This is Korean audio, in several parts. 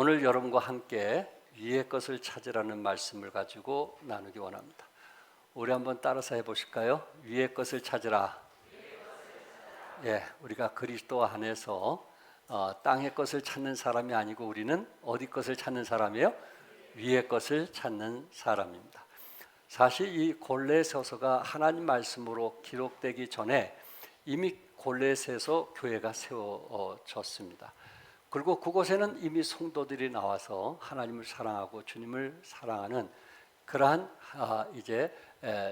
오늘 여러분과 함께 위의 것을 찾으라는 말씀을 가지고 나누기 원합니다. 우리 한번 따라서 해보실까요? 위의 것을 찾으라. 예, 우리가 그리스도 안에서 땅의 것을 찾는 사람이 아니고 우리는 어디 것을 찾는 사람이에요? 위의 것을 찾는 사람입니다. 사실 이 골레서서가 하나님 말씀으로 기록되기 전에 이미 골레서에서 교회가 세워졌습니다. 그리고 그곳에는 이미 성도들이 나와서 하나님을 사랑하고 주님을 사랑하는 그러한 이제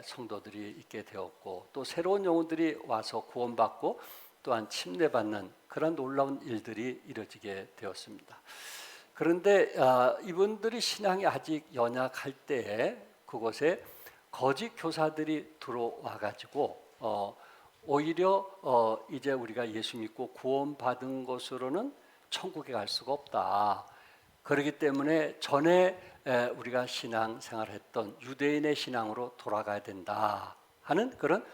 성도들이 있게 되었고, 또 새로운 영혼들이 와서 구원받고 또한 침례받는 그런 놀라운 일들이 이루어지게 되었습니다. 그런데 이분들이 신앙이 아직 연약할 때에 그곳에 거짓 교사들이 들어와 가지고 오히려 이제 우리가 예수 믿고 구원받은 것으로는 천국에 갈 수가 없다. 그렇기 때문에 전에 우리가 신앙생활했던 유대인의 신앙으로 돌아가야 된다 하는 그런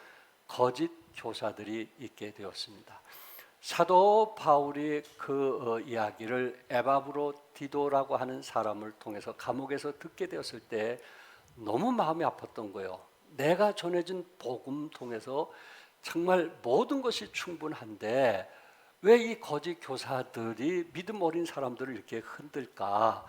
거짓 교사들이 있게 되었습니다. 사도 바울이 그 이야기를 에바브로디도라고 하는 사람을 통해서 감옥에서 듣게 되었을 때 너무 마음이 아팠던 거예요. 내가 전해진 복음 통해서 정말 모든 것이 충분한데 왜 이 거짓 교사들이 믿음 어린 사람들을 이렇게 흔들까?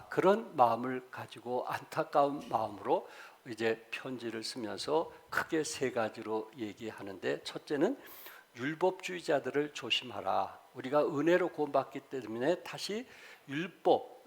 그런 마음을 가지고 안타까운 마음으로 이제 편지를 쓰면서 크게 세 가지로 얘기하는데, 첫째는 율법주의자들을 조심하라. 우리가 은혜로 구원받기 때문에 다시 율법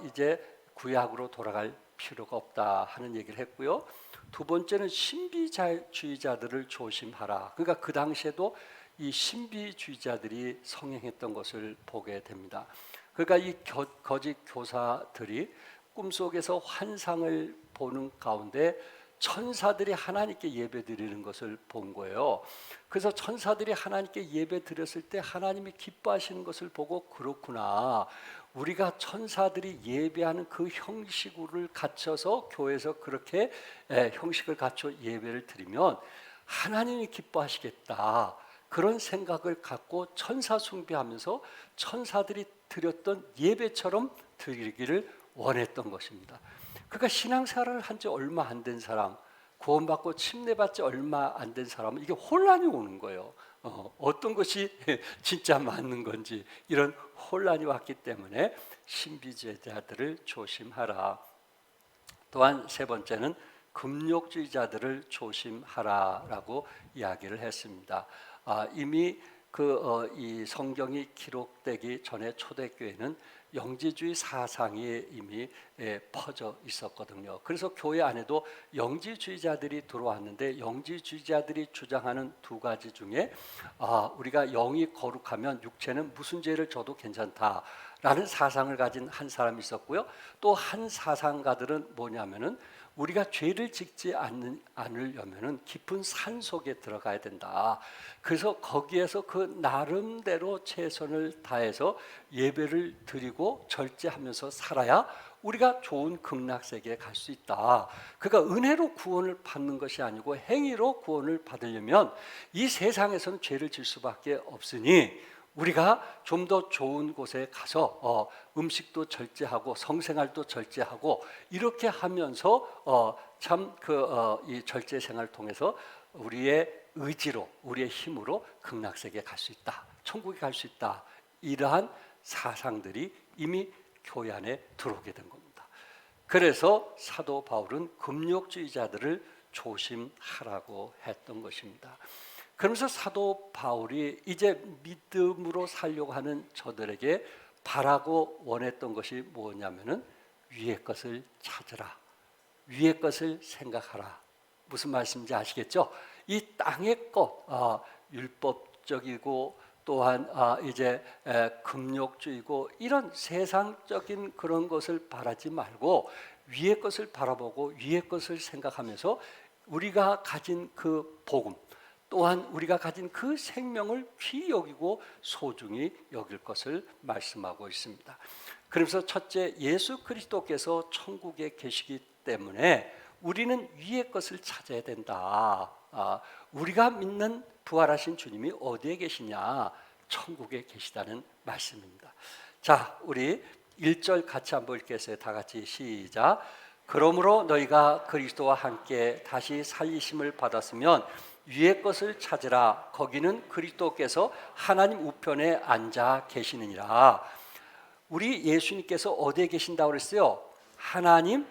이제 구약으로 돌아갈 필요가 없다 하는 얘기를 했고요. 두 번째는 신비주의자들을 조심하라. 그러니까 그 당시에도 이 신비주의자들이 성행했던 것을 보게 됩니다. 그러니까 이 거짓 교사들이 꿈속에서 환상을 보는 가운데 천사들이 하나님께 예배드리는 것을 본 거예요. 그래서 천사들이 하나님께 예배드렸을 때 하나님이 기뻐하시는 것을 보고, 그렇구나, 우리가 천사들이 예배하는 그 형식을 갖춰서 교회에서 그렇게 형식을 갖춰 예배를 드리면 하나님이 기뻐하시겠다, 그런 생각을 갖고 천사 숭배하면서 천사들이 드렸던 예배처럼 드리기를 원했던 것입니다. 그러니까 신앙생활을 한 지 얼마 안 된 사람, 구원받고 침례받지 얼마 안 된 사람은 이게 혼란이 오는 거예요. 어떤 것이 진짜 맞는 건지 이런 혼란이 왔기 때문에 신비주의자들을 조심하라. 또한 세 번째는 금욕주의자들을 조심하라라고 이야기를 했습니다. 이미 이 성경이 기록되기 전에 초대교회는 영지주의 사상이 이미 퍼져 있었거든요. 그래서 교회 안에도 영지주의자들이 들어왔는데, 영지주의자들이 주장하는 두 가지 중에 우리가 영이 거룩하면 육체는 무슨 죄를 져도 괜찮다라는 사상을 가진 한 사람이 있었고요. 또 한 사상가들은 뭐냐면은 우리가 죄를 짓지 않으려면은 깊은 산 속에 들어가야 된다. 그래서 거기에서 그 나름대로 최선을 다해서 예배를 드리고 절제하면서 살아야 우리가 좋은 극락세계에 갈 수 있다. 그러니까 은혜로 구원을 받는 것이 아니고 행위로 구원을 받으려면 이 세상에서는 죄를 질 수밖에 없으니 우리가 좀 더 좋은 곳에 가서 음식도 절제하고 성생활도 절제하고 이렇게 하면서 참 이 절제 생활을 통해서 우리의 의지로, 우리의 힘으로 극락세계에 갈 수 있다, 천국에 갈 수 있다, 이러한 사상들이 이미 교회 안에 들어오게 된 겁니다. 그래서 사도 바울은 금욕주의자들을 조심하라고 했던 것입니다. 그러면서 사도 바울이 이제 믿음으로 살려고 하는 저들에게 바라고 원했던 것이 뭐냐면은 위의 것을 찾으라, 위의 것을 생각하라. 무슨 말씀인지 아시겠죠? 이 땅의 것, 율법적이고 또한 이제 금욕주의고 이런 세상적인 그런 것을 바라지 말고 위의 것을 바라보고 위의 것을 생각하면서 우리가 가진 그 복음, 또한 우리가 가진 그 생명을 귀히 여기고 소중히 여길 것을 말씀하고 있습니다. 그래서 첫째, 예수 그리스도께서 천국에 계시기 때문에 우리는 위의 것을 찾아야 된다. 우리가 믿는 부활하신 주님이 어디에 계시냐? 천국에 계시다는 말씀입니다. 자, 우리 1절 같이 한번 읽겠어요. 다 같이 시작. 그러므로 너희가 그리스도와 함께 다시 살리심을 받았으면 위의 것을 찾으라. 거기는 그리스도께서 하나님 우편에 앉아 계시느니라. 우리 예수님께서 어디에 계신다고 그랬어요? 하나님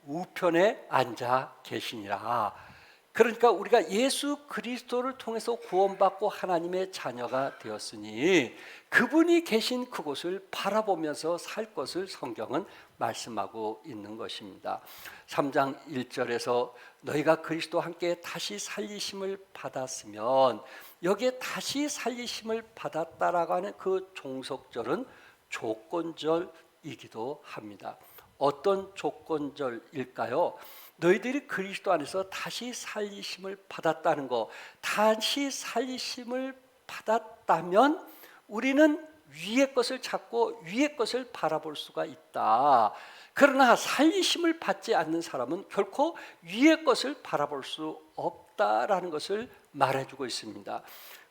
우편에 앉아 계시니라. 그러니까 우리가 예수 그리스도를 통해서 구원받고 하나님의 자녀가 되었으니 그분이 계신 그곳을 바라보면서 살 것을 성경은 말씀하고 있는 것입니다. 3장 1절에서 너희가 그리스도와 함께 다시 살리심을 받았으면, 여기에 다시 살리심을 받았다라고 하는 그 종속절은 조건절이기도 합니다. 어떤 조건절일까요? 너희들이 그리스도 안에서 다시 살리심을 받았다는 거, 다시 살리심을 받았다면 우리는 위의 것을 찾고 위의 것을 바라볼 수가 있다. 그러나 살리심을 받지 않는 사람은 결코 위의 것을 바라볼 수 없다라는 것을 말해주고 있습니다.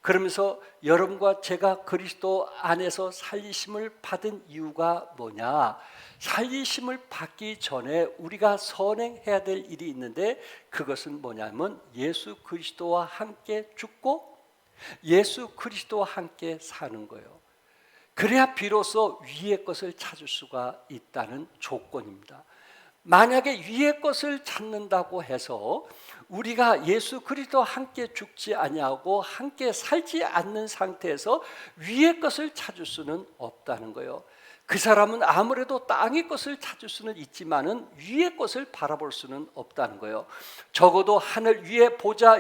그러면서 여러분과 제가 그리스도 안에서 살리심을 받은 이유가 뭐냐? 살리심을 받기 전에 우리가 선행해야 될 일이 있는데, 그것은 뭐냐면 예수 그리스도와 함께 죽고 예수 그리스도와 함께 사는 거예요. 그래야 비로소 위의 것을 찾을 수가 있다는 조건입니다. 만약에 위의 것을 찾는다고 해서 우리가 예수 그리스도와 함께 죽지 아니하고 함께 살지 않는 상태에서 위의 것을 찾을 수는 없다는 거예요. 그 사람은 아무래도 땅의 것을 찾을 수는 있지만은 위의 것을 바라볼 수는 없다는 거예요. 적어도 하늘 위에 보좌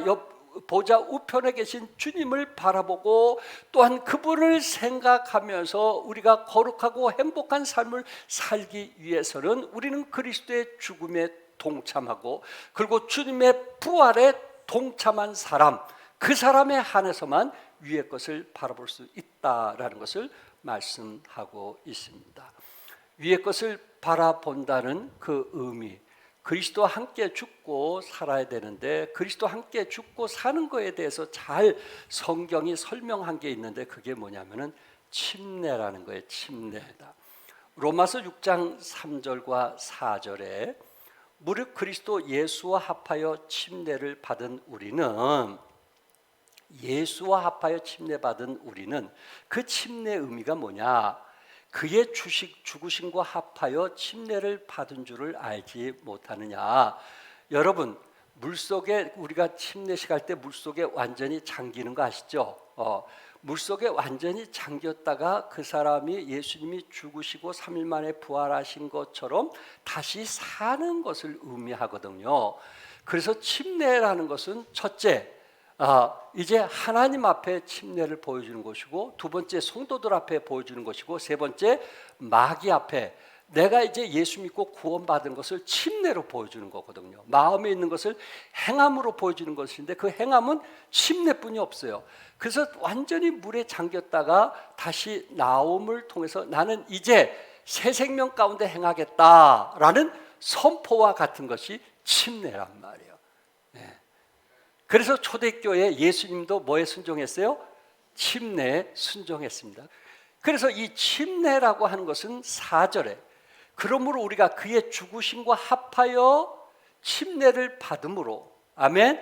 우편에 계신 주님을 바라보고 또한 그분을 생각하면서 우리가 거룩하고 행복한 삶을 살기 위해서는 우리는 그리스도의 죽음에 동참하고, 그리고 주님의 부활에 동참한 사람, 그 사람에 한해서만 위의 것을 바라볼 수 있다라는 것을 말씀하고 있습니다. 위의 것을 바라본다는 그 의미, 그리스도와 함께 죽고 살아야 되는데 그리스도와 함께 죽고 사는 거에 대해서 잘 성경이 설명한 게 있는데, 그게 뭐냐면은 침례라는 거예요. 침례다. 로마서 6장 3절과 4절에 무릇 그리스도 예수와 합하여 침례를 받은 우리는, 예수와 합하여 침례받은 우리는 그 침례 의미가 뭐냐? 그의 죽으심과 합하여 침례를 받은 줄을 알지 못하느냐? 여러분, 물속에 우리가 침례식 할 때 물속에 완전히 잠기는 거 아시죠? 물속에 완전히 잠겼다가 그 사람이 예수님이 죽으시고 3일 만에 부활하신 것처럼 다시 사는 것을 의미하거든요. 그래서 침례라는 것은 첫째, 이제 하나님 앞에 침례를 보여주는 것이고, 두 번째 성도들 앞에 보여주는 것이고, 세 번째 마귀 앞에 내가 이제 예수 믿고 구원받은 것을 침례로 보여주는 거거든요. 마음에 있는 것을 행함으로 보여주는 것인데 그 행함은 침례뿐이 없어요. 그래서 완전히 물에 잠겼다가 다시 나옴을 통해서 나는 이제 새 생명 가운데 행하겠다라는 선포와 같은 것이 침례란 말이에요. 네. 그래서 초대교회 예수님도 뭐에 순종했어요? 침례에 순종했습니다. 그래서 이 침례라고 하는 것은 4절에 그러므로 우리가 그의 죽으심과 합하여 침례를 받음으로, 아멘,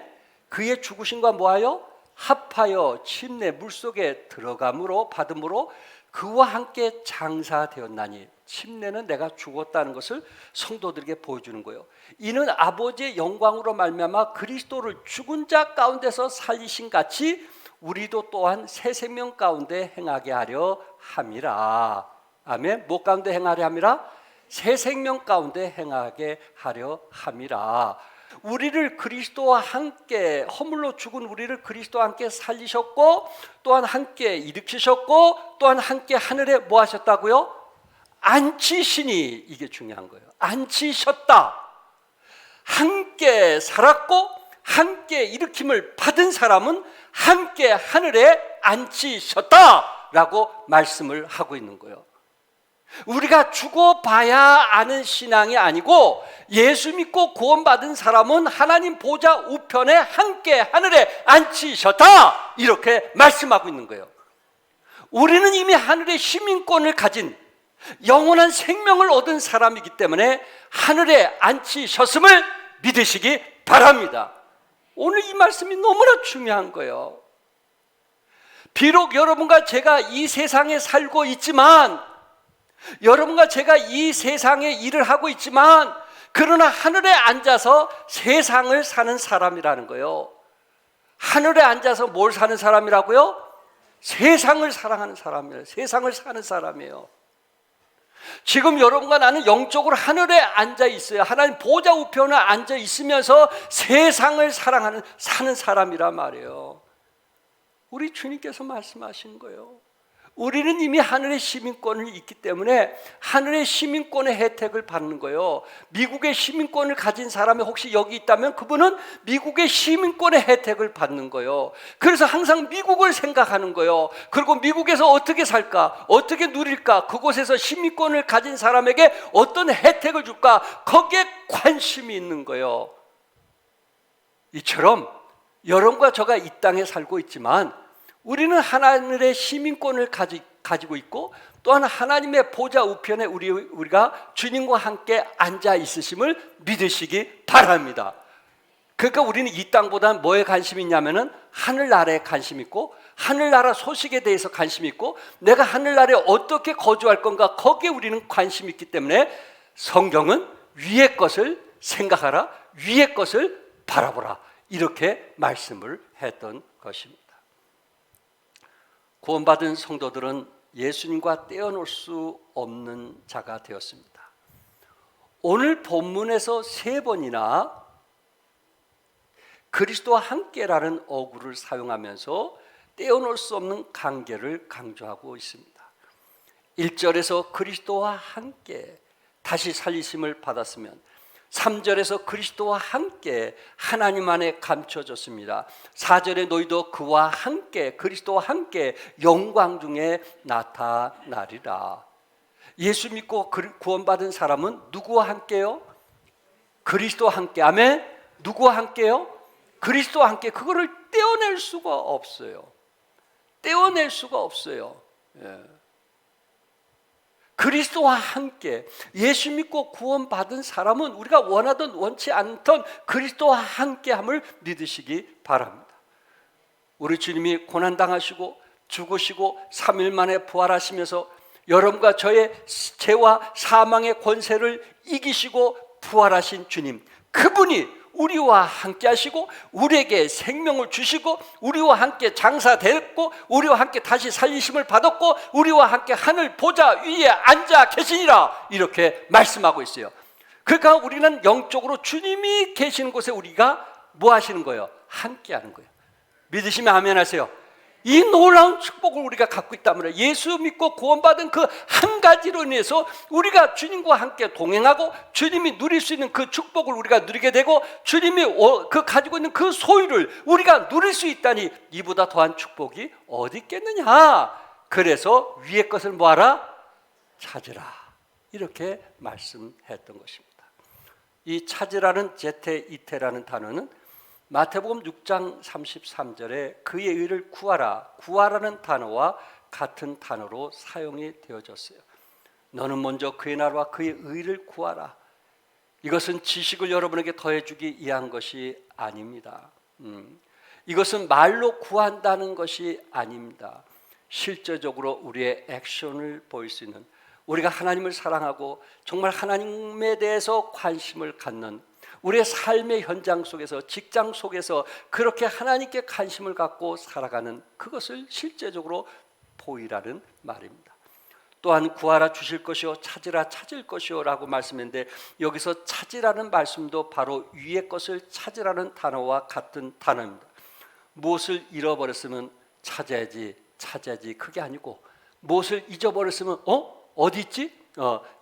그의 죽으심과 뭐하여? 합하여 침례, 물속에 들어감으로 받음으로 그와 함께 장사되었나니, 침례는 내가 죽었다는 것을 성도들에게 보여주는 거예요. 이는 아버지의 영광으로 말미암아 그리스도를 죽은 자 가운데서 살리신 같이 우리도 또한 새 생명 가운데 행하게 하려 함이라. 아멘. 뭐 가운데 행하려 함이라? 새 생명 가운데 행하게 하려 함이라. 우리를 그리스도와 함께, 허물로 죽은 우리를 그리스도와 함께 살리셨고 또한 함께 일으키셨고 또한 함께 하늘에 뭐 하셨다고요? 앉히시니, 이게 중요한 거예요. 앉히셨다. 함께 살았고 함께 일으킴을 받은 사람은 함께 하늘에 앉히셨다라고 말씀을 하고 있는 거예요. 우리가 죽어봐야 아는 신앙이 아니고, 예수 믿고 구원받은 사람은 하나님 보좌 우편에 함께 하늘에 앉히셨다, 이렇게 말씀하고 있는 거예요. 우리는 이미 하늘의 시민권을 가진, 영원한 생명을 얻은 사람이기 때문에 하늘에 앉히셨음을 믿으시기 바랍니다. 오늘 이 말씀이 너무나 중요한 거예요. 비록 여러분과 제가 이 세상에 살고 있지만, 여러분과 제가 이 세상에 일을 하고 있지만, 그러나 하늘에 앉아서 세상을 사는 사람이라는 거예요. 하늘에 앉아서 뭘 사는 사람이라고요? 세상을 사랑하는 사람이에요. 세상을 사는 사람이에요. 지금 여러분과 나는 영적으로 하늘에 앉아 있어요. 하나님 보좌 우편에 앉아 있으면서 세상을 사는 사람이란 말이에요. 우리 주님께서 말씀하신 거예요. 우리는 이미 하늘의 시민권을 있기 때문에 하늘의 시민권의 혜택을 받는 거예요. 미국의 시민권을 가진 사람이 혹시 여기 있다면 그분은 미국의 시민권의 혜택을 받는 거예요. 그래서 항상 미국을 생각하는 거예요. 그리고 미국에서 어떻게 살까? 어떻게 누릴까? 그곳에서 시민권을 가진 사람에게 어떤 혜택을 줄까? 거기에 관심이 있는 거예요. 이처럼 여러분과 저가 이 땅에 살고 있지만 우리는 하나님의 시민권을 가지고 있고 또한 하나님의 보좌 우편에 우리가 주님과 함께 앉아 있으심을 믿으시기 바랍니다. 그러니까 우리는 이 땅보다는 뭐에 관심이 있냐면은 하늘나라에 관심이 있고 하늘나라 소식에 대해서 관심이 있고 내가 하늘나라에 어떻게 거주할 건가 거기에 우리는 관심이 있기 때문에 성경은 위의 것을 생각하라, 위의 것을 바라보라 이렇게 말씀을 했던 것입니다. 구원받은 성도들은 예수님과 떼어놓을 수 없는 자가 되었습니다. 오늘 본문에서 3번이나 그리스도와 함께라는 어구를 사용하면서 떼어놓을 수 없는 관계를 강조하고 있습니다. 1절에서 그리스도와 함께 다시 살리심을 받았으면 3절에서 그리스도와 함께 하나님 안에 감춰졌습니다. 4절에 너희도 그와 함께 그리스도와 함께 영광 중에 나타나리라. 예수 믿고 구원받은 사람은 누구와 함께요? 그리스도와 함께. 아멘. 누구와 함께요? 그리스도와 함께. 그거를 떼어낼 수가 없어요. 떼어낼 수가 없어요. 그리스도와 함께 예수 믿고 구원받은 사람은 우리가 원하든 원치 않던 그리스도와 함께함을 믿으시기 바랍니다. 우리 주님이 고난당하시고 죽으시고 3일 만에 부활하시면서 여러분과 저의 죄와 사망의 권세를 이기시고 부활하신 주님, 그분이 우리와 함께 하시고 우리에게 생명을 주시고 우리와 함께 장사됐고 우리와 함께 다시 살리심을 받았고 우리와 함께 하늘 보좌 위에 앉아 계시니라 이렇게 말씀하고 있어요. 그러니까 우리는 영적으로 주님이 계시는 곳에 우리가 뭐 하시는 거예요? 함께 하는 거예요. 믿으시면 아멘 하세요. 이 놀라운 축복을 우리가 갖고 있다면 예수 믿고 구원받은 그 한 가지로 인해서 우리가 주님과 함께 동행하고 주님이 누릴 수 있는 그 축복을 우리가 누리게 되고 주님이 그 가지고 있는 그 소유를 우리가 누릴 수 있다니 이보다 더한 축복이 어디 있겠느냐. 그래서 위의 것을 뭐하라? 찾으라. 이렇게 말씀했던 것입니다. 이 찾으라는 제테 이테라는 단어는 마태복음 6장 33절에 그의 의를 구하라, 구하라는 단어와 같은 단어로 사용이 되어졌어요. 너는 먼저 그의 나라와 그의 의를 구하라. 이것은 지식을 여러분에게 더해주기 위한 것이 아닙니다. 이것은 말로 구한다는 것이 아닙니다. 실제적으로 우리의 액션을 보일 수 있는, 우리가 하나님을 사랑하고 정말 하나님에 대해서 관심을 갖는 우리의 삶의 현장 속에서 직장 속에서 그렇게 하나님께 관심을 갖고 살아가는 그것을 실제적으로 보이라는 말입니다. 또한 구하라 주실 것이요 찾으라 찾을 것이요 라고 말씀했는데 여기서 찾으라는 말씀도 바로 위의 것을 찾으라는 단어와 같은 단어입니다. 무엇을 잃어버렸으면 찾아야지 그게 아니고 무엇을 잊어버렸으면 어디 있지?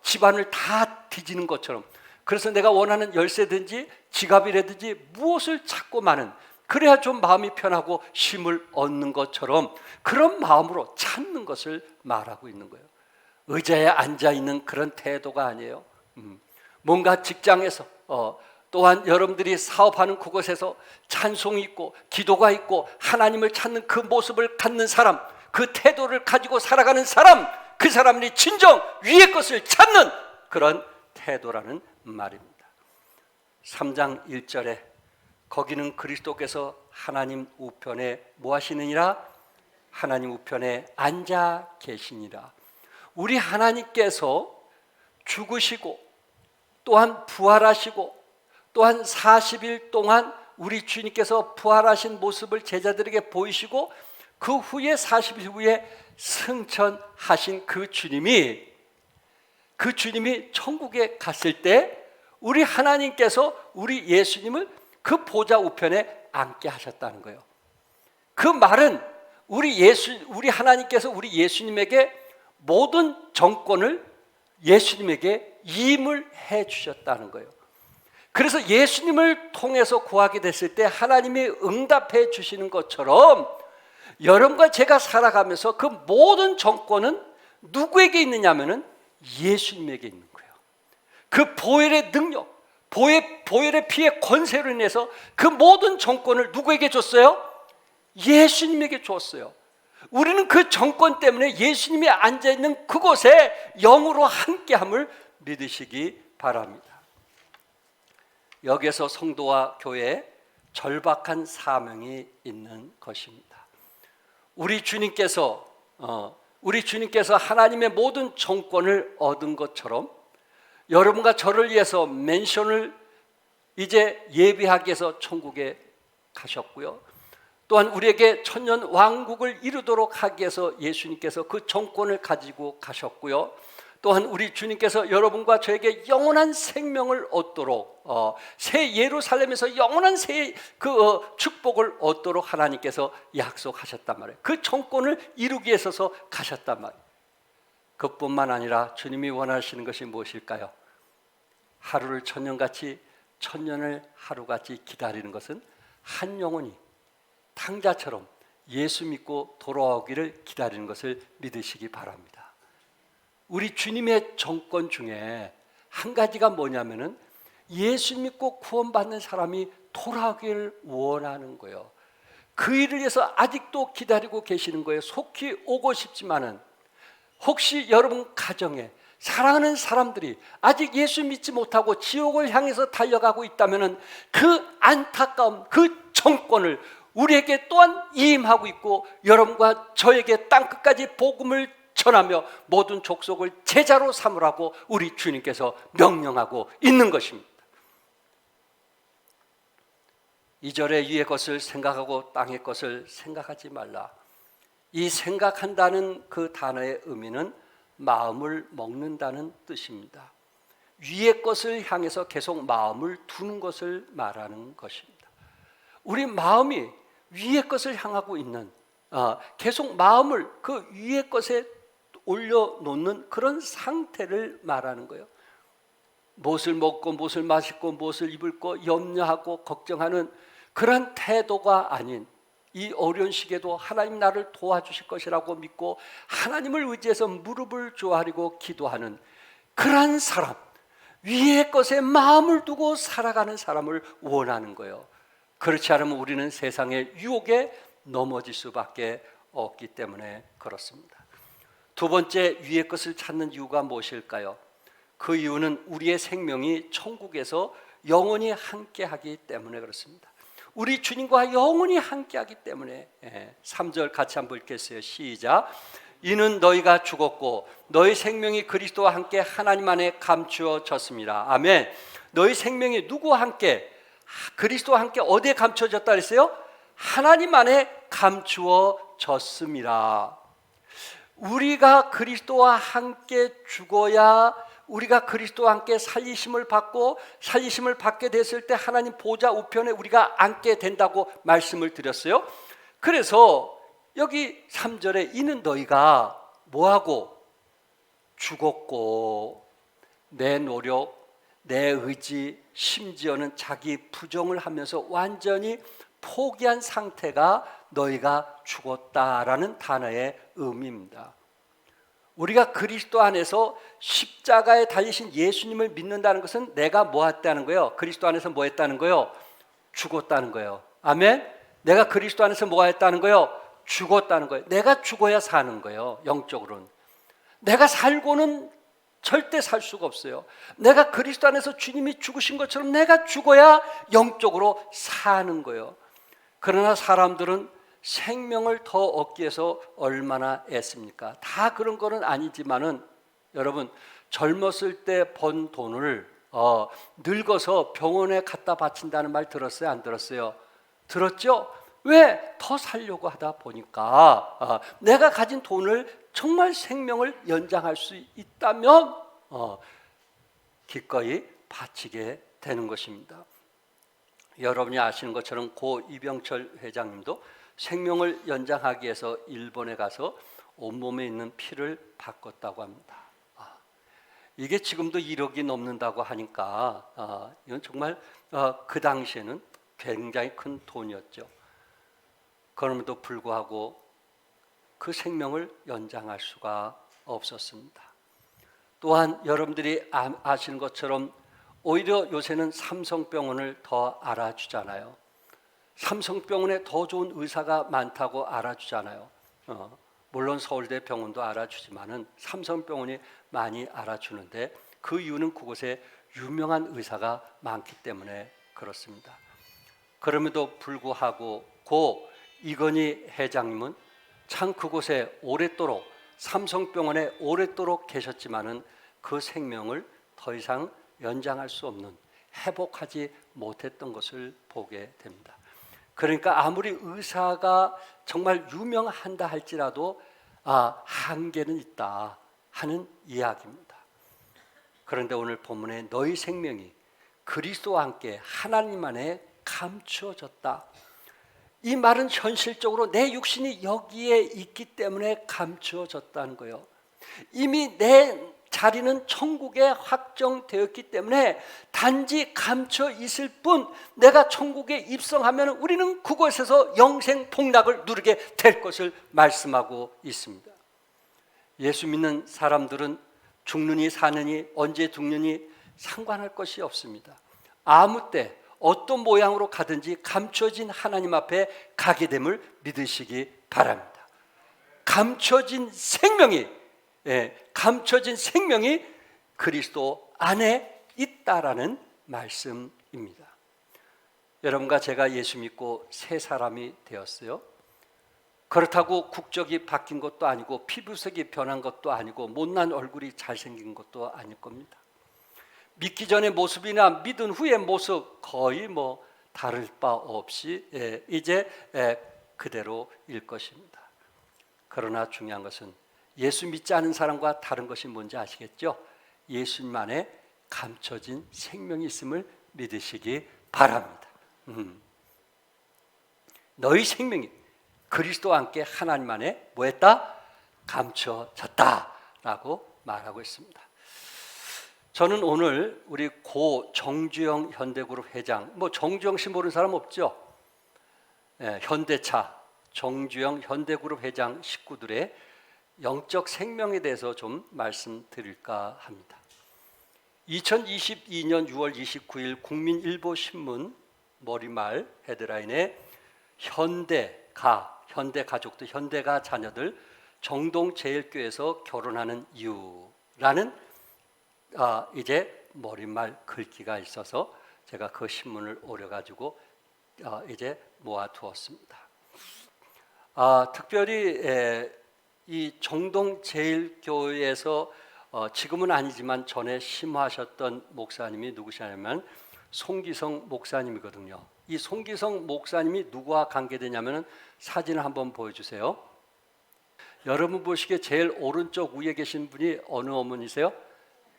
집안을 다 뒤지는 것처럼 그래서 내가 원하는 열쇠든지 지갑이라든지 무엇을 찾고 마는 그래야 좀 마음이 편하고 쉼을 얻는 것처럼 그런 마음으로 찾는 것을 말하고 있는 거예요. 의자에 앉아있는 그런 태도가 아니에요. 뭔가 직장에서 또한 여러분들이 사업하는 그곳에서 찬송이 있고 기도가 있고 하나님을 찾는 그 모습을 갖는 사람, 그 태도를 가지고 살아가는 사람, 그 사람이 진정 위의 것을 찾는 그런 태도라는 말입니다. 3장 1절에 거기는 그리스도께서 하나님 우편에 뭐 하시느니라? 하나님 우편에 앉아 계시니라. 우리 하나님께서 죽으시고 또한 부활하시고 또한 40일 동안 우리 주님께서 부활하신 모습을 제자들에게 보이시고 그 후에 40일 후에 승천하신 그 주님이 천국에 갔을 때 우리 하나님께서 우리 예수님을 그 보좌 우편에 앉게 하셨다는 거예요. 그 말은 우리 하나님께서 우리 예수님에게 모든 정권을 예수님에게 임을 해 주셨다는 거예요. 그래서 예수님을 통해서 구하게 됐을 때 하나님이 응답해 주시는 것처럼 여러분과 제가 살아가면서 그 모든 정권은 누구에게 있느냐면은 예수님에게 있는 거예요. 그 보혈의 능력, 보혈의 피의 권세로 인해서 그 모든 정권을 누구에게 줬어요? 예수님에게 줬어요. 우리는 그 정권 때문에 예수님이 앉아있는 그곳에 영으로 함께함을 믿으시기 바랍니다. 여기에서 성도와 교회에 절박한 사명이 있는 것입니다. 우리 주님께서 하나님의 모든 정권을 얻은 것처럼 여러분과 저를 위해서 맨션을 이제 예비하기 위해서 천국에 가셨고요. 또한 우리에게 천년 왕국을 이루도록 하기 위해서 예수님께서 그 정권을 가지고 가셨고요. 또한 우리 주님께서 여러분과 저에게 영원한 생명을 얻도록 새 예루살렘에서 영원한 새 축복을 얻도록 하나님께서 약속하셨단 말이에요. 그 정권을 이루기 위해서 가셨단 말이에요. 그뿐만 아니라 주님이 원하시는 것이 무엇일까요? 하루를 천년같이, 천년을 하루같이 기다리는 것은 한 영혼이 탕자처럼 예수 믿고 돌아오기를 기다리는 것을 믿으시기 바랍니다. 우리 주님의 정권 중에 한 가지가 뭐냐면은 예수 믿고 구원받는 사람이 돌아오기를 원하는 거예요. 그 일을 위해서 아직도 기다리고 계시는 거예요. 속히 오고 싶지만은 혹시 여러분 가정에 사랑하는 사람들이 아직 예수 믿지 못하고 지옥을 향해서 달려가고 있다면은 그 안타까움, 그 정권을 우리에게 또한 임하고 있고 여러분과 저에게 땅끝까지 복음을 전하며 모든 족속을 제자로 삼으라고 우리 주님께서 명령하고 있는 것입니다. 2절에 위의 것을 생각하고 땅의 것을 생각하지 말라. 이 생각한다는 그 단어의 의미는 마음을 먹는다는 뜻입니다. 위의 것을 향해서 계속 마음을 두는 것을 말하는 것입니다. 우리 마음이 위의 것을 향하고 있는 계속 마음을 그 위의 것에 올려놓는 그런 상태를 말하는 거예요. 무엇을 먹고 무엇을 마시고 무엇을 입을 거 염려하고 걱정하는 그런 태도가 아닌 이 어려운 시기에도 하나님 나를 도와주실 것이라고 믿고 하나님을 의지해서 무릎을 조아리고 기도하는 그런 사람, 위의 것에 마음을 두고 살아가는 사람을 원하는 거예요. 그렇지 않으면 우리는 세상의 유혹에 넘어질 수밖에 없기 때문에 그렇습니다. 두 번째, 위의 것을 찾는 이유가 무엇일까요? 그 이유는 우리의 생명이 천국에서 영원히 함께하기 때문에 그렇습니다. 우리 주님과 영원히 함께하기 때문에 3절 같이 한번 읽겠어요. 시작. 이는 너희가 죽었고 너희 생명이 그리스도와 함께 하나님 안에 감추어졌습니다. 아멘. 너희 생명이 누구와 함께? 그리스도와 함께 어디에 감춰졌다 그랬어요? 하나님 안에 감추어졌습니다. 우리가 그리스도와 함께 죽어야 우리가 그리스도와 함께 살리심을 받고 살리심을 받게 됐을 때 하나님 보좌 우편에 우리가 앉게 된다고 말씀을 드렸어요. 그래서 여기 3절에 이는 너희가 뭐하고? 죽었고 내 노력, 내 의지, 심지어는 자기 부정을 하면서 완전히 포기한 상태가 너희가 죽었다라는 단어의 의미입니다. 우리가 그리스도 안에서 십자가에 달리신 예수님을 믿는다는 것은 내가 뭐 했다는 거예요? 그리스도 안에서 뭐 했다는 거예요? 죽었다는 거예요. 아멘? 내가 그리스도 안에서 뭐 했다는 거예요? 죽었다는 거예요. 내가 죽어야 사는 거예요. 영적으로는. 내가 살고는 절대 살 수가 없어요. 내가 그리스도 안에서 주님이 죽으신 것처럼 내가 죽어야 영적으로 사는 거예요. 그러나 사람들은 생명을 더 얻기 위해서 얼마나 애씁니까? 다 그런 거는 아니지만은 여러분, 젊었을 때 번 돈을 늙어서 병원에 갖다 바친다는 말 들었어요? 안 들었어요? 들었죠? 왜? 더 살려고 하다 보니까 내가 가진 돈을 정말 생명을 연장할 수 있다면 기꺼이 바치게 되는 것입니다. 여러분이 아시는 것처럼 고 이병철 회장님도 생명을 연장하기 위해서 일본에 가서 온몸에 있는 피를 바꿨다고 합니다. 이게 지금도 1억이 넘는다고 하니까 이건 정말 그 당시에는 굉장히 큰 돈이었죠. 그럼에도 불구하고 그 생명을 연장할 수가 없었습니다. 또한 여러분들이 아시는 것처럼 오히려 요새는 삼성병원을 더 알아주잖아요. 삼성병원에 더 좋은 의사가 많다고 알아주잖아요. 물론 서울대 병원도 알아주지만은 삼성병원이 많이 알아주는데 그 이유는 그곳에 유명한 의사가 많기 때문에 그렇습니다. 그럼에도 불구하고 고 이건희 회장님은 참 그곳에 오랫도록 삼성병원에 오랫도록 계셨지만은 그 생명을 더 이상 연장할 수 없는, 회복하지 못했던 것을 보게 됩니다. 그러니까 아무리 의사가 정말 유명한다 할지라도 한계는 있다 하는 이야기입니다. 그런데 오늘 본문에 너희 생명이 그리스도와 함께 하나님 안에 감추어졌다. 이 말은 현실적으로 내 육신이 여기에 있기 때문에 감추어졌다는 거예요. 이미 내 자리는 천국에 확정되었기 때문에 단지 감춰 있을 뿐, 내가 천국에 입성하면 우리는 그곳에서 영생 복락을 누리게 될 것을 말씀하고 있습니다. 예수 믿는 사람들은 죽느니 사느니 언제 죽느니 상관할 것이 없습니다. 아무 때 어떤 모양으로 가든지 감춰진 하나님 앞에 가게 됨을 믿으시기 바랍니다. 감춰진 생명이 그리스도 안에 있다라는 말씀입니다. 여러분과 제가 예수 믿고 새 사람이 되었어요. 그렇다고 국적이 바뀐 것도 아니고 피부색이 변한 것도 아니고 못난 얼굴이 잘생긴 것도 아닐 겁니다. 믿기 전의 모습이나 믿은 후의 모습 거의 다를 바 없이 이제 그대로일 것입니다. 그러나 중요한 것은 예수 믿지 않은 사람과 다른 것이 뭔지 아시겠죠? 예수님 안에 감춰진 생명이 있음을 믿으시기 바랍니다. 너희 생명이 그리스도와 함께 하나님 안에 뭐했다? 감춰졌다라고 말하고 있습니다. 저는 오늘 우리 고 정주영 현대그룹 회장, 정주영 씨 모르는 사람 없죠? 현대차 정주영 현대그룹 회장 식구들의 영적 생명에 대해서 좀 말씀드릴까 합니다. 2022년 6월 29일 국민일보 신문 머리말 헤드라인에 현대가족들, 현대가 자녀들 정동제일교회에서 결혼하는 이유라는 이제 머리말 글귀가 있어서 제가 그 신문을 오려가지고 이제 모아두었습니다. 특별히 이 정동제일교회에서 지금은 아니지만 전에 심화하셨던 목사님이 누구시냐면 송기성 목사님이거든요. 이 송기성 목사님이 누구와 관계되냐면 사진을 한번 보여주세요. 여러분 보시기에 제일 오른쪽 위에 계신 분이 어느 어머니세요?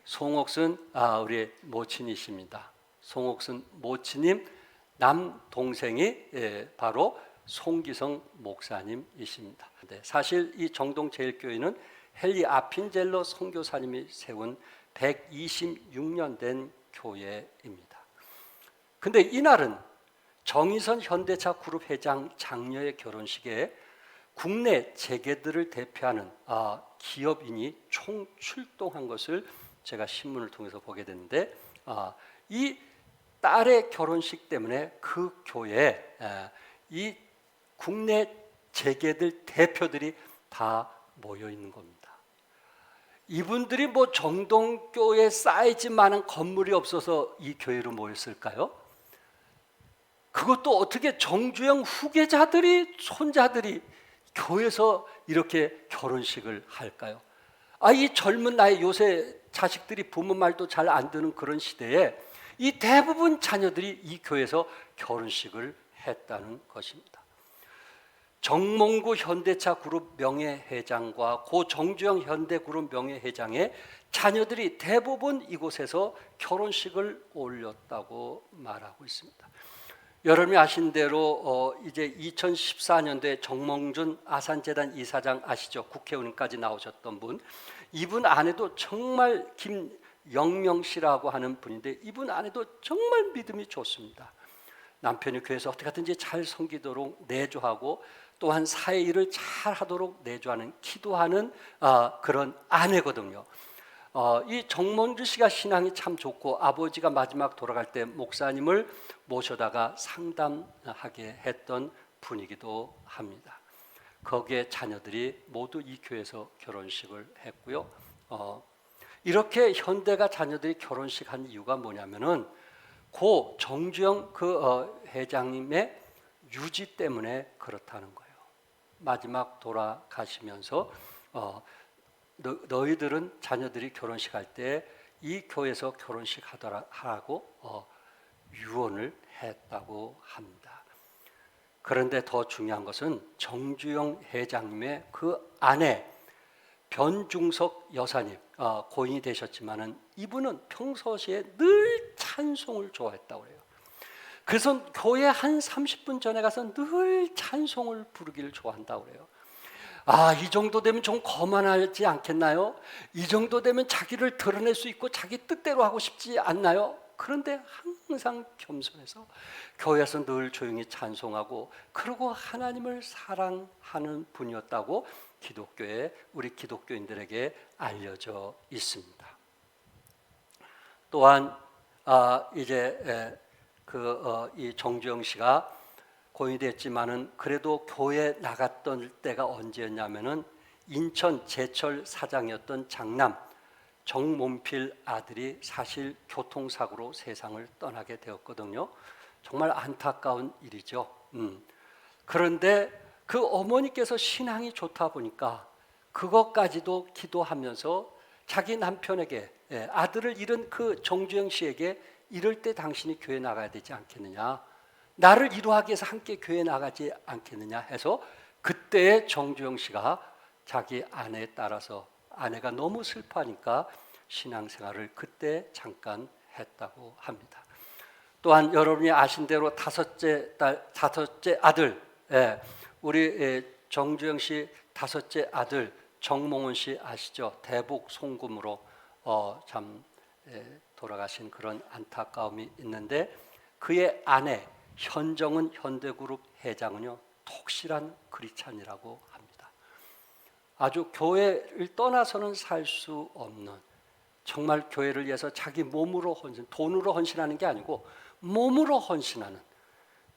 송옥순 우리 모친이십니다. 송옥순 모친님 남동생이 바로 송기성 목사님이십니다. 사실 이 정동제일교회는 헨리 아핀젤러 선교사님이 세운 126년 된 교회입니다. 근데 이날은 정의선 현대차 그룹 회장 장녀의 결혼식에 국내 재계들을 대표하는 기업인이 총출동한 것을 제가 신문을 통해서 보게 됐는데 이 딸의 결혼식 때문에 그 교회에 이 국내 재계들 대표들이 다 모여 있는 겁니다. 이분들이 뭐 정동교회 사이즈만한 건물이 없어서 이 교회로 모였을까요? 그것도 어떻게 정주영 후계자들이, 손자들이 교회에서 이렇게 결혼식을 할까요? 이 젊은 나이, 요새 자식들이 부모 말도 잘 안 듣는 그런 시대에 이 대부분 자녀들이 이 교회에서 결혼식을 했다는 것입니다. 정몽구 현대차 그룹 명예회장과 고 정주영 현대그룹 명예회장의 자녀들이 대부분 이곳에서 결혼식을 올렸다고 말하고 있습니다. 여러분이 아신 대로 이제 2014년도에 정몽준 아산재단 이사장 아시죠? 국회의원까지 나오셨던 분. 이분 아내도 정말 김영명 씨라고 하는 분인데 이분 아내도 정말 믿음이 좋습니다. 남편이 교회에서 어떻게 하든지 잘 섬기도록 내조하고 또한 사회 일을 잘 하도록 내조하는, 기도하는 그런 아내거든요. 이 정몽주 씨가 신앙이 참 좋고 아버지가 마지막 돌아갈 때 목사님을 모셔다가 상담하게 했던 분이기도 합니다. 거기에 자녀들이 모두 이 교회에서 결혼식을 했고요. 이렇게 현대가 자녀들이 결혼식 한 이유가 뭐냐면은 고 정주영 회장님의 유지 때문에 그렇다는 거예요. 마지막 돌아가시면서 너희들은 자녀들이 결혼식 할 때 이 교회에서 결혼식 하라고 유언을 했다고 합니다. 그런데 더 중요한 것은 정주영 회장님의 그 아내 변중석 여사님, 고인이 되셨지만은 이분은 평소시에 늘 찬송을 좋아했다고 해요. 그래서 교회 한 30분 전에 가서 늘 찬송을 부르기를 좋아한다고 그래요. 이 정도 되면 좀 거만하지 않겠나요? 이 정도 되면 자기를 드러낼 수 있고 자기 뜻대로 하고 싶지 않나요? 그런데 항상 겸손해서 교회에서 늘 조용히 찬송하고 그러고 하나님을 사랑하는 분이었다고 기독교에, 우리 기독교인들에게 알려져 있습니다. 또한 이제 이 정주영 씨가 고인이 됐지만은 그래도 교회 나갔던 때가 언제였냐면은 인천 제철 사장이었던 장남 정몬필 아들이 사실 교통사고로 세상을 떠나게 되었거든요. 정말 안타까운 일이죠. 그런데 그 어머니께서 신앙이 좋다 보니까 그것까지도 기도하면서 자기 남편에게, 아들을 잃은 그 정주영 씨에게 이럴 때 당신이 교회 나가야 되지 않겠느냐, 나를 위로하기 위해서 함께 교회 나가지 않겠느냐 해서 그때의 정주영 씨가 자기 아내에 따라서, 아내가 너무 슬퍼하니까 신앙생활을 그때 잠깐 했다고 합니다. 또한 여러분이 아신 대로 다섯째 아들, 우리 정주영 씨 다섯째 아들 정몽원 씨 아시죠? 대북 송금으로 돌아가신 그런 안타까움이 있는데 그의 아내 현정은 현대그룹 회장은요 독실한 크리스찬이라고 합니다. 아주 교회를 떠나서는 살 수 없는, 정말 교회를 위해서 자기 몸으로 헌신, 돈으로 헌신하는 게 아니고 몸으로 헌신하는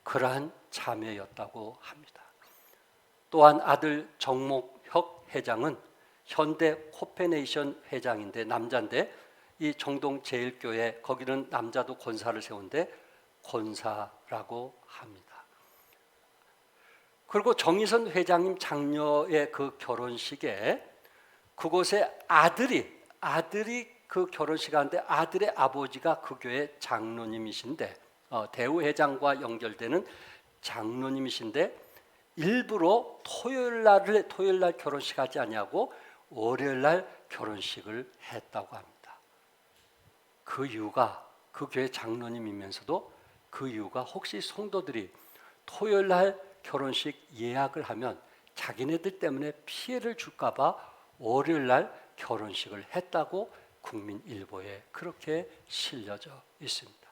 그러한 자매였다고 합니다. 또한 아들 정목혁 회장은 현대 코페네이션 회장인데 남자인데 이 정동 제일교회 거기는 남자도 권사를 세운데 권사라고 합니다. 그리고 정의선 회장님 장녀의 그 결혼식에 그곳에 아들이 그 결혼식 하는데 아들의 아버지가 그 교회 장로님이신데 대우 회장과 연결되는 장로님이신데 일부러 토요일 날 결혼식 하지 않냐고 월요일 날 결혼식을 했다고 합니다. 그 이유가 그 교회 장로님이면서도 그 이유가 혹시 성도들이 토요일 날 결혼식 예약을 하면 자기네들 때문에 피해를 줄까 봐 월요일 날 결혼식을 했다고 국민일보에 그렇게 실려져 있습니다.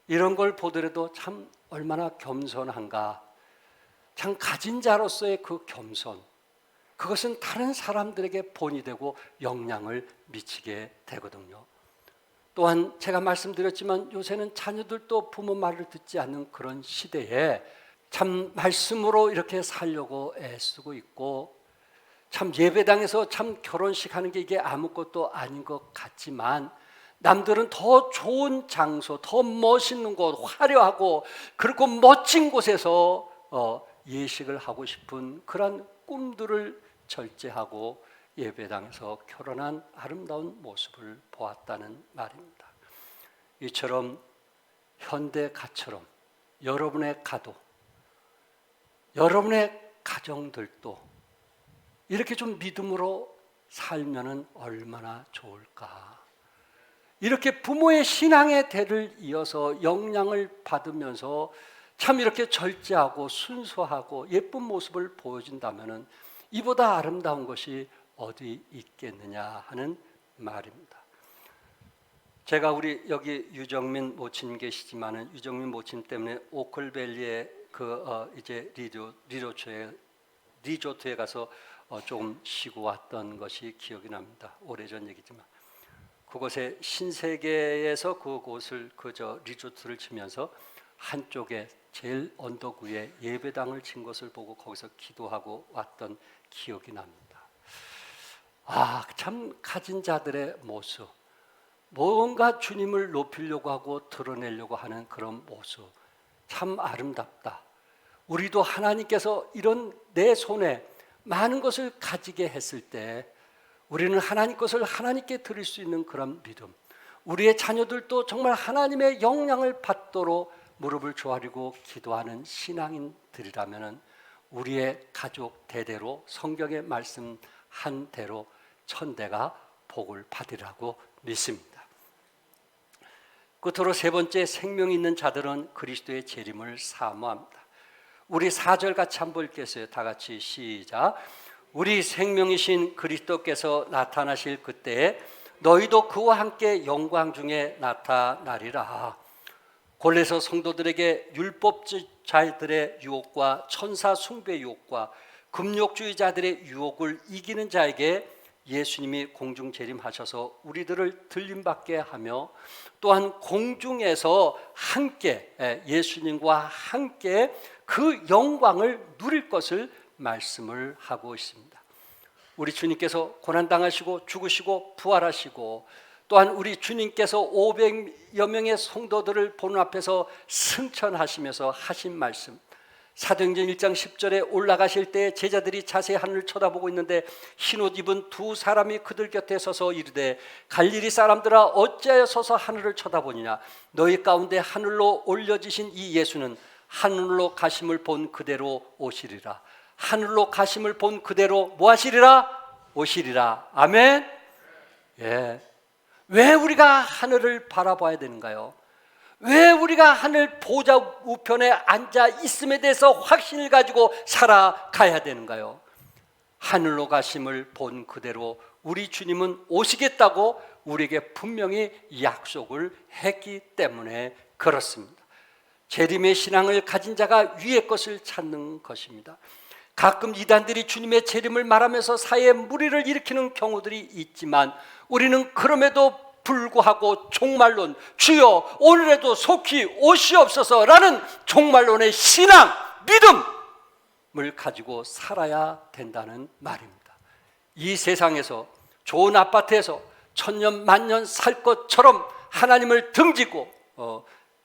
이런 걸 보더라도 참 얼마나 겸손한가. 참 가진 자로서의 그 겸손, 그것은 다른 사람들에게 본이 되고 영향을 미치게 되거든요. 또한 제가 말씀드렸지만 요새는 자녀들도 부모 말을 듣지 않는 그런 시대에 참 말씀으로 이렇게 살려고 애쓰고 있고 참 예배당에서 참 결혼식 하는 게 이게 아무것도 아닌 것 같지만 남들은 더 좋은 장소, 더 멋있는 곳, 화려하고 그리고 멋진 곳에서 예식을 하고 싶은 그런 꿈들을 절제하고 예배당에서 결혼한 아름다운 모습을 보았다는 말입니다. 이처럼 현대가처럼 여러분의 가도, 여러분의 가정들도 이렇게 좀 믿음으로 살면은 얼마나 좋을까. 이렇게 부모의 신앙의 대를 이어서 영향을 받으면서 참 이렇게 절제하고 순수하고 예쁜 모습을 보여준다면은 이보다 아름다운 것이 어디 있겠느냐 하는 말입니다. 제가 우리 여기 유정민 모친 계시지만은 유정민 모친 때문에 오클밸리의 이제 리조트에 가서 조금 쉬고 왔던 것이 기억이 납니다. 오래전 얘기지만 그곳에 신세계에서 그곳을 리조트를 치면서 한쪽에 제일 언덕 위에 예배당을 친 것을 보고 거기서 기도하고 왔던 기억이 납니다. 참 가진 자들의 모습, 뭔가 주님을 높이려고 하고 드러내려고 하는 그런 모습, 참 아름답다. 우리도 하나님께서 이런 내 손에 많은 것을 가지게 했을 때 우리는 하나님 것을 하나님께 드릴 수 있는 그런 믿음, 우리의 자녀들도 정말 하나님의 영향을 받도록 무릎을 조아리고 기도하는 신앙인들이라면 우리의 가족 대대로 성경의 말씀한 대로 천대가 복을 받으리라고 믿습니다. 끝으로 세 번째, 생명이 있는 자들은 그리스도의 재림을 사모합니다. 우리 4절 같이 한번 읽겠어요. 다 같이 시작. 우리 생명이신 그리스도께서 나타나실 그때에 너희도 그와 함께 영광 중에 나타나리라. 골로새 성도들에게 율법주의자들의 유혹과 천사 숭배 유혹과 금욕주의자들의 유혹을 이기는 자에게 예수님이 공중 재림하셔서 우리들을 들림받게 하며 또한 공중에서 함께 예수님과 함께 그 영광을 누릴 것을 말씀을 하고 있습니다. 우리 주님께서 고난당하시고 죽으시고 부활하시고 또한 우리 주님께서 500여 명의 성도들을 보는 앞에서 승천하시면서 하신 말씀, 사도행전 1장 10절에 올라가실 때 제자들이 자세히 하늘을 쳐다보고 있는데 흰옷 입은 두 사람이 그들 곁에 서서 이르되 갈릴리 사람들아 어찌하여 서서 하늘을 쳐다보느냐. 너희 가운데 하늘로 올려지신 이 예수는 하늘로 가심을 본 그대로 오시리라. 하늘로 가심을 본 그대로 뭐 하시리라? 오시리라. 아멘. 예. 왜 우리가 하늘을 바라봐야 되는가요? 왜 우리가 하늘 보좌 우편에 앉아 있음에 대해서 확신을 가지고 살아가야 되는가요? 하늘로 가심을 본 그대로 우리 주님은 오시겠다고 우리에게 분명히 약속을 했기 때문에 그렇습니다. 재림의 신앙을 가진 자가 위의 것을 찾는 것입니다. 가끔 이단들이 주님의 재림을 말하면서 사회에 무리를 일으키는 경우들이 있지만 우리는 그럼에도 불구하고 종말론, 주여 오늘에도 속히 오시옵소서라는 종말론의 신앙, 믿음을 가지고 살아야 된다는 말입니다. 이 세상에서 좋은 아파트에서 천년 만년 살 것처럼 하나님을 등지고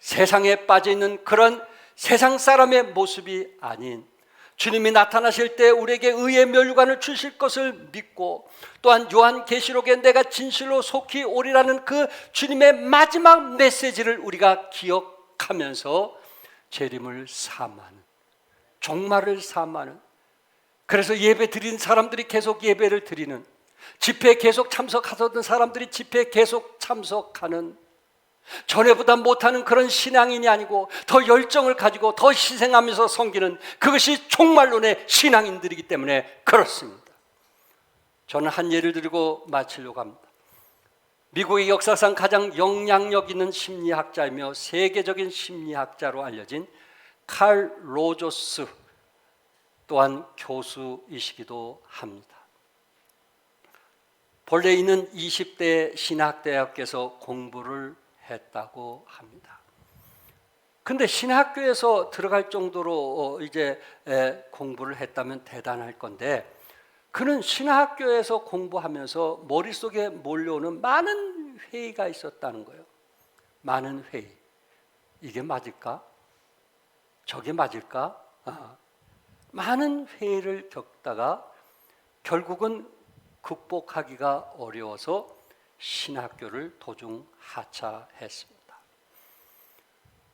세상에 빠져있는 그런 세상 사람의 모습이 아닌 주님이 나타나실 때 우리에게 의의 면류관을 주실 것을 믿고 또한 요한계시록에 내가 진실로 속히 오리라는 그 주님의 마지막 메시지를 우리가 기억하면서 재림을 사모하는, 종말을 사모하는, 그래서 예배 드리는 사람들이 계속 예배를 드리는, 집회에 계속 참석하던 사람들이 집회에 계속 참석하는, 전에보다 못하는 그런 신앙인이 아니고 더 열정을 가지고 더 희생하면서 섬기는 그것이 종말론의 신앙인들이기 때문에 그렇습니다. 저는 한 예를 들고 마치려고 합니다. 미국의 역사상 가장 영향력 있는 심리학자이며 세계적인 심리학자로 알려진 칼 로저스 또한 교수이시기도 합니다. 본래 있는 20대 신학대학에서 공부를 했다고 합니다. 근데 신학교에서 들어갈 정도로 이제 공부를 했다면 대단할 건데 그는 신학교에서 공부하면서 머릿속에 몰려오는 많은 회의가 있었다는 거예요. 많은 회의. 이게 맞을까? 저게 맞을까? 많은 회의를 겪다가 결국은 극복하기가 어려워서 신학교를 도중 하차했습니다.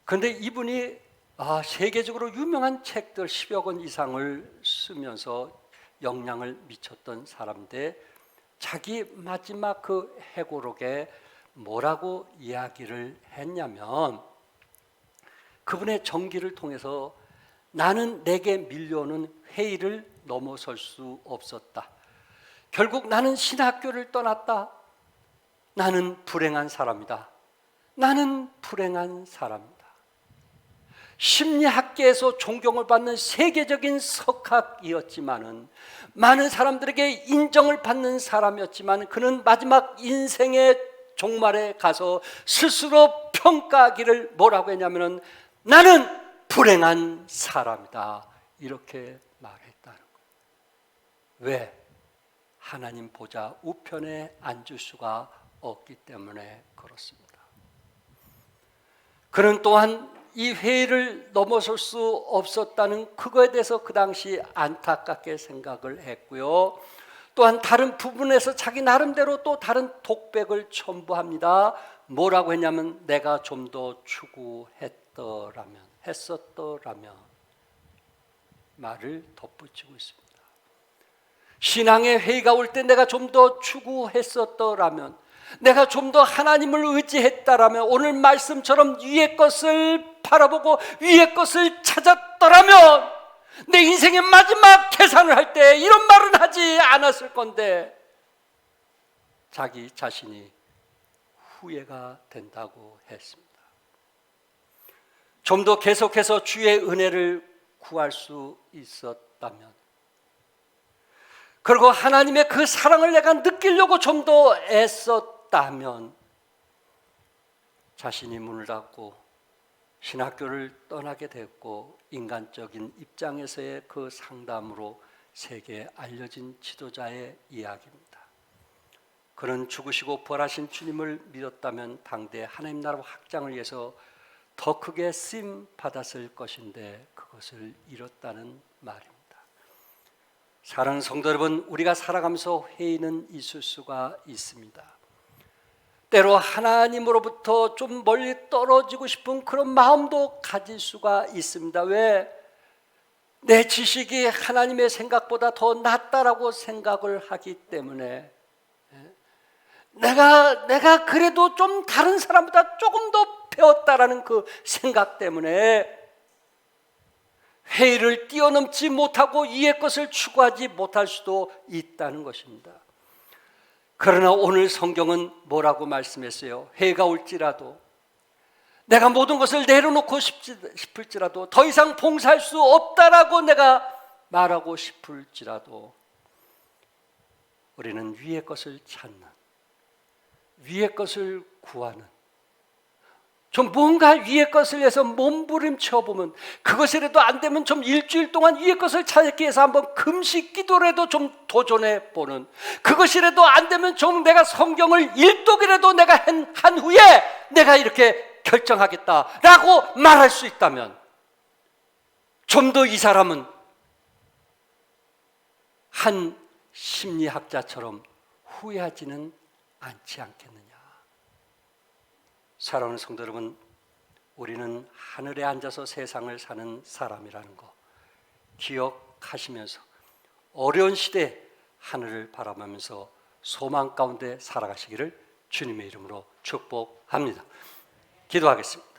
그런데 이분이 세계적으로 유명한 책들 10여 권 이상을 쓰면서 영향을 미쳤던 사람인데 자기 마지막 그 회고록에 뭐라고 이야기를 했냐면 그분의 전기를 통해서 나는 내게 밀려오는 회의를 넘어설 수 없었다. 결국 나는 신학교를 떠났다. 나는 불행한 사람이다. 나는 불행한 사람이다. 심리학계에서 존경을 받는 세계적인 석학이었지만은 많은 사람들에게 인정을 받는 사람이었지만 그는 마지막 인생의 종말에 가서 스스로 평가하기를 뭐라고 했냐면은 나는 불행한 사람이다. 이렇게 말했다는 거예요. 왜? 하나님 보좌 우편에 앉을 수가 없기 때문에 그렇습니다. 그는 또한 이 회의를 넘어설 수 없었다는 그거에 대해서 그 당시 안타깝게 생각을 했고요. 또한 다른 부분에서 자기 나름대로 또 다른 독백을 첨부합니다. 뭐라고 했냐면 내가 좀 더 했었더라면 말을 덧붙이고 있습니다. 신앙의 회의가 올 때 내가 좀 더 추구했었더라면, 내가 좀 더 하나님을 의지했다라면, 오늘 말씀처럼 위의 것을 바라보고 위의 것을 찾았더라면 내 인생의 마지막 계산을 할 때 이런 말은 하지 않았을 건데 자기 자신이 후회가 된다고 했습니다. 좀 더 계속해서 주의 은혜를 구할 수 있었다면, 그리고 하나님의 그 사랑을 내가 느끼려고 좀 더 애썼다면 자신이 문을 닫고 신학교를 떠나게 됐고 인간적인 입장에서의 그 상담으로 세계에 알려진 지도자의 이야기입니다. 그는 죽으시고 부활하신 주님을 믿었다면 당대 하나님 나라 확장을 위해서 더 크게 쓰임 받았을 것인데 그것을 잃었다는 말입니다. 사랑하는 성도 여러분, 우리가 살아가면서 회의는 있을 수가 있습니다. 때로 하나님으로부터 좀 멀리 떨어지고 싶은 그런 마음도 가질 수가 있습니다. 왜? 내 지식이 하나님의 생각보다 더 낫다라고 생각을 하기 때문에, 내가 그래도 좀 다른 사람보다 조금 더 배웠다라는 그 생각 때문에 회의를 뛰어넘지 못하고 이의 것을 추구하지 못할 수도 있다는 것입니다. 그러나 오늘 성경은 뭐라고 말씀했어요? 회의가 올지라도, 내가 모든 것을 내려놓고 싶을지라도, 더 이상 봉사할 수 없다라고 내가 말하고 싶을지라도 우리는 위의 것을 찾는, 위의 것을 구하는, 좀 뭔가 위의 것을 위해서 몸부림쳐 보면, 그것이라도 안 되면 좀 일주일 동안 위의 것을 찾기 위해서 한번 금식 기도라도 좀 도전해 보는, 그것이라도 안 되면 좀 내가 성경을 일독이라도 내가 한 후에 내가 이렇게 결정하겠다라고 말할 수 있다면 좀 더 이 사람은 한 심리학자처럼 후회하지는 않지 않겠느냐. 사랑하는 성도 여러분, 우리는 하늘에 앉아서 세상을 사는 사람이라는 거 기억하시면서 어려운 시대에 하늘을 바라보면서 소망 가운데 살아가시기를 주님의 이름으로 축복합니다. 기도하겠습니다.